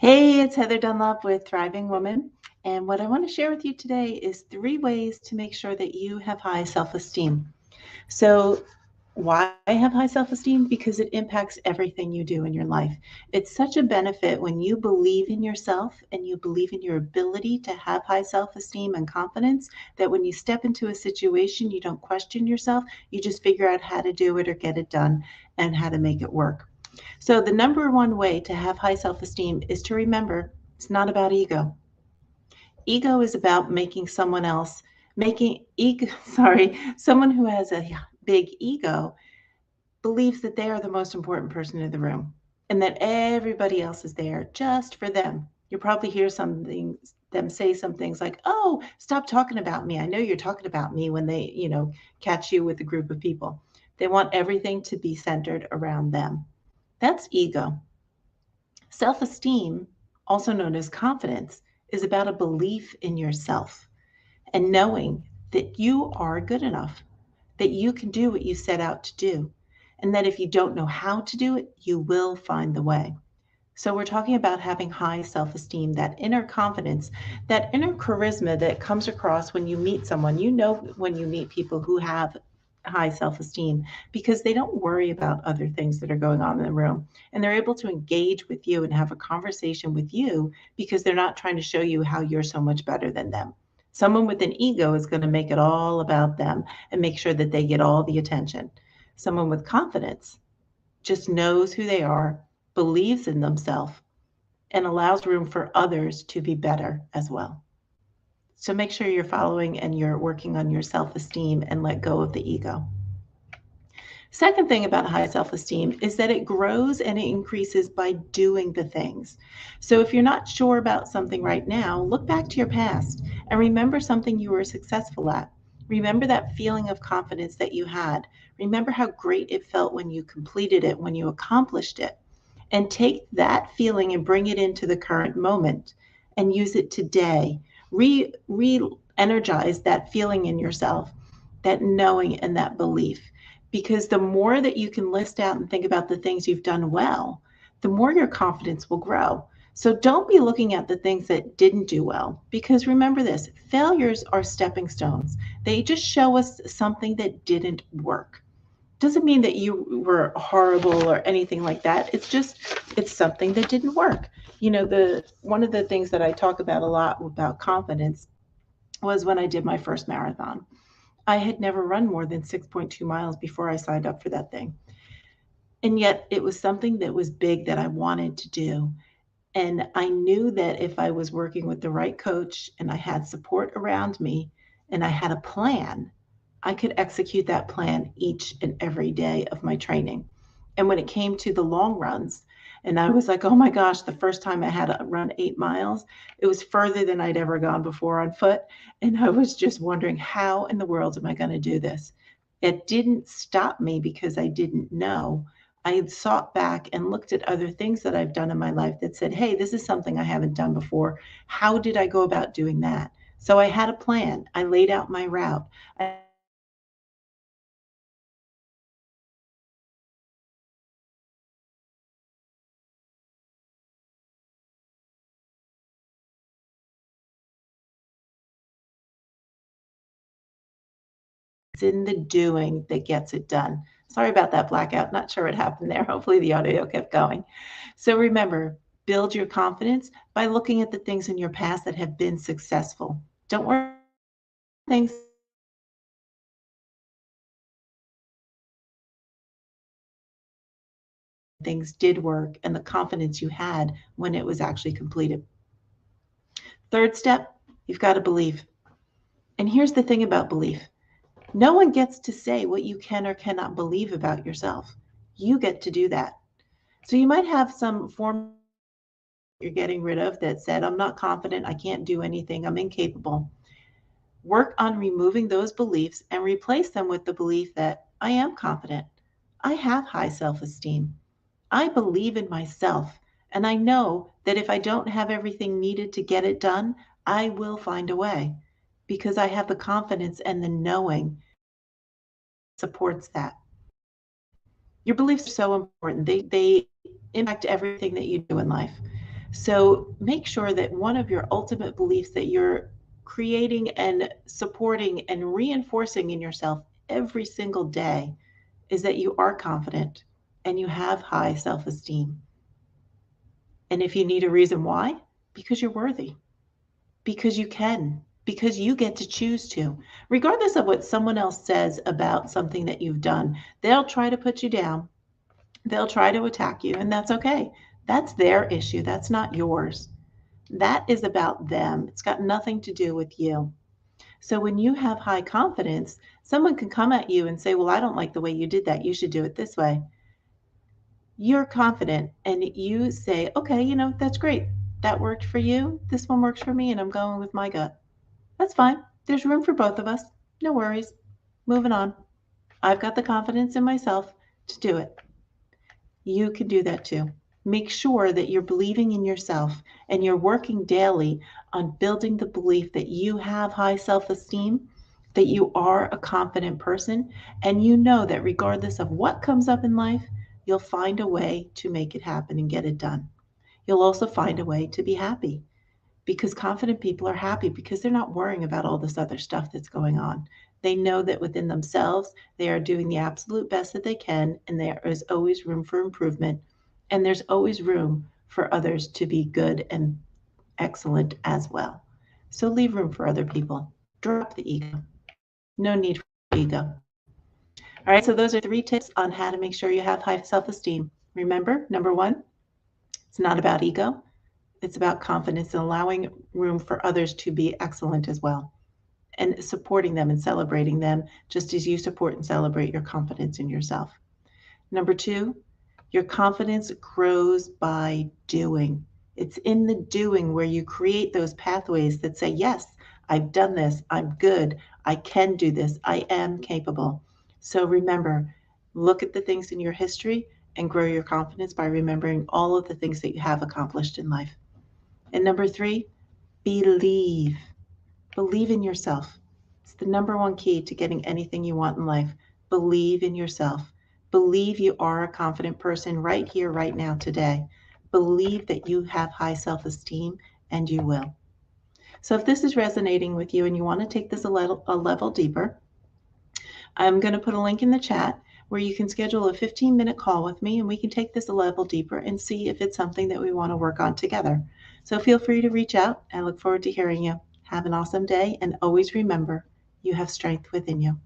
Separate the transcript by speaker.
Speaker 1: Hey, it's Heather Dunlop with Thriving Woman. And what I want to share with you today is 3 ways to make sure that you have high self esteem. So, why have high self esteem? Because it impacts everything you do in your life. It's such a benefit when you believe in yourself and you believe in your ability to have high self esteem and confidence that when you step into a situation, you don't question yourself. You just figure out how to do it or get it done and how to make it work. So, the number one way to have high self esteem is to remember it's not about ego. Ego is about making someone else, making ego, someone who has a big ego believes that they are the most important person in the room and that everybody else is there just for them. You'll probably hear them say some things like, "Oh, stop talking about me. I know you're talking about me," when they, catch you with a group of people. They want everything to be centered around them. That's ego. Self esteem, also known as confidence, is about a belief in yourself and knowing that you are good enough, that you can do what you set out to do, and that if you don't know how to do it, you will find the way. So, we're talking about having high self esteem, that inner confidence, that inner charisma that comes across when you meet someone. You know, when you meet people who have high self esteem because they don't worry about other things that are going on in the room. And they're able to engage with you and have a conversation with you because they're not trying to show you how you're so much better than them. Someone with an ego is going to make it all about them and make sure that they get all the attention. Someone with confidence just knows who they are, believes in themselves, and allows room for others to be better as well. So make sure you're following and you're working on your self esteem and let go of the ego. Second thing about high self esteem is that it grows and it increases by doing the things. So if you're not sure about something right now, look back to your past and remember something you were successful at. Remember that feeling of confidence that you had. Remember how great it felt when you completed it, when you accomplished it. And take that feeling and bring it into the current moment and use it today. Re energize that feeling in yourself, that knowing and that belief. Because the more that you can list out and think about the things you've done well, the more your confidence will grow. So don't be looking at the things that didn't do well, because remember this, failures are stepping stones. They just show us something that didn't work. Doesn't mean that you were horrible or anything like that. It's something that didn't work. The one of the things that I talk about a lot about confidence was when I did my first marathon. I had never run more than 6.2 miles before I signed up for that thing. And yet it was something that was big that I wanted to do. And I knew that if I was working with the right coach and I had support around me and I had a plan, I could execute that plan each and every day of my training. And when it came to the long runs, and I was like, oh my gosh, the first time I had to run 8 miles, it was further than I'd ever gone before on foot. And I was just wondering, how in the world am I going to do this? It didn't stop me because I didn't know. I had sought back and looked at other things that I've done in my life that said, hey, this is something I haven't done before. How did I go about doing that? So I had a plan. I laid out my route. I It's in the doing that gets it done. Sorry about that blackout. Not sure what happened there. Hopefully the audio kept going. So remember, build your confidence by looking at the things in your past that have been successful. Don't worry about things things did work and the confidence you had when it was actually completed. Third step, you've got to believe. And here's the thing about belief. No one gets to say what you can or cannot believe about yourself. You get to do that. So you might have some form you're getting rid of that said, I'm not confident, I can't do anything, I'm incapable. Work on removing those beliefs and replace them with the belief that I am confident. I have high self esteem. I believe in myself. And I know that if I don't have everything needed to get it done, I will find a way because I have the confidence and the knowing supports that. Your beliefs are so important. They impact everything that you do in life. So make sure that one of your ultimate beliefs that you're creating and supporting and reinforcing in yourself every single day is that you are confident and you have high self esteem. And if you need a reason why, because you're worthy, because you can, because you get to choose to. Regardless of what someone else says about something that you've done, they'll try to put you down, they'll try to attack you, and that's okay. That's their issue, that's not yours. That is about them. It's got nothing to do with you. So when you have high confidence, someone can come at you and say, well, I don't like the way you did that. You should do it this way. You're confident and you say, okay, that's great. That worked for you. This one works for me, and I'm going with my gut. That's fine. There's room for both of us. No worries. Moving on. I've got the confidence in myself to do it. You can do that too. Make sure that you're believing in yourself and you're working daily on building the belief that you have high self esteem, that you are a confident person, and you know that regardless of what comes up in life, you'll find a way to make it happen and get it done. You'll also find a way to be happy because confident people are happy because they're not worrying about all this other stuff that's going on. They know that within themselves, they are doing the absolute best that they can, and there is always room for improvement. And there's always room for others to be good and excellent as well. So leave room for other people. Drop the ego. No need for ego. All right, so those are 3 tips on how to make sure you have high self esteem. Remember, number 1, it's not about ego. It's about confidence and allowing room for others to be excellent as well and supporting them and celebrating them just as you support and celebrate your confidence in yourself. Number 2, your confidence grows by doing. It's in the doing where you create those pathways that say, yes, I've done this. I'm good. I can do this. I am capable. So remember, look at the things in your history and grow your confidence by remembering all of the things that you have accomplished in life. And number 3, believe. Believe in yourself. It's the number one key to getting anything you want in life. Believe in yourself. Believe you are a confident person right here, right now, today. Believe that you have high self esteem, and you will. So, if this is resonating with you and you want to take this a level deeper, I'm going to put a link in the chat where you can schedule a 15-minute call with me and we can take this a level deeper and see if it's something that we want to work on together. So feel free to reach out. I look forward to hearing you. Have an awesome day, and always remember, you have strength within you.